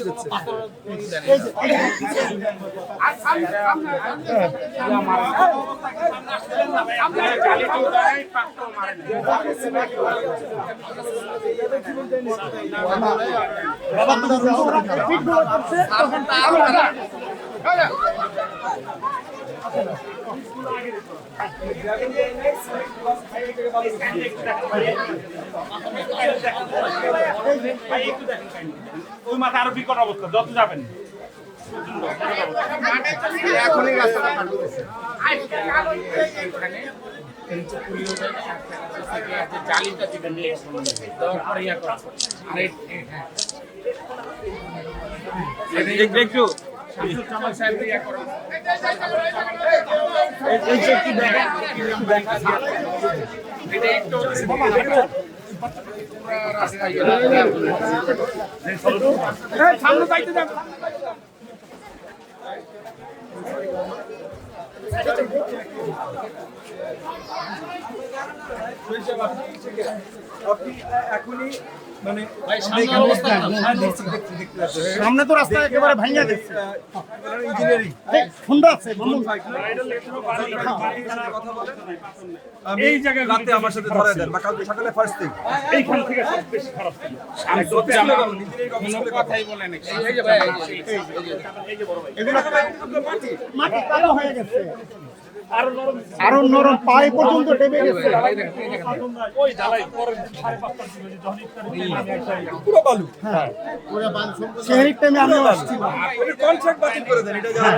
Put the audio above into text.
দিচ্ছে। ওই মাথা আরো বিকট অবস্থা, যত যাবেন এখনই রাস্তাটা পাল্টে দিচ্ছে। জালিটা দিবেন দেওয়ার পরে ইয়া করা একটু জামাল সাহেব ইয়া করা এটা একটু রাস্তায় সামনে যাইতে যান। আপনি এখনই মানে সামনে তো রাস্তা একেবারে ভাঙিয়া দিচ্ছে ইঞ্জিনিয়ারিং হুন্ডা আছে এই জায়গায় রাতে আমার সাথে ধরায় দেন বা কালকে সকালে ফার্স্ট থিং এইখান থেকে সব বেশি খারাপ ছিল। কোনো কথাই বলে নাকি এগুলো মাটি কালো হয়ে গেছে আরো নরম পায়ে পর্যন্ত ডেবে গেছে ওই ঢালাই পরের 5:30টার দিকে যখন ইফতারি পুরো বালু। সেহরির টাইমে আমি আসছি কন্ট্রাক্ট বাতিল করে দেন এটা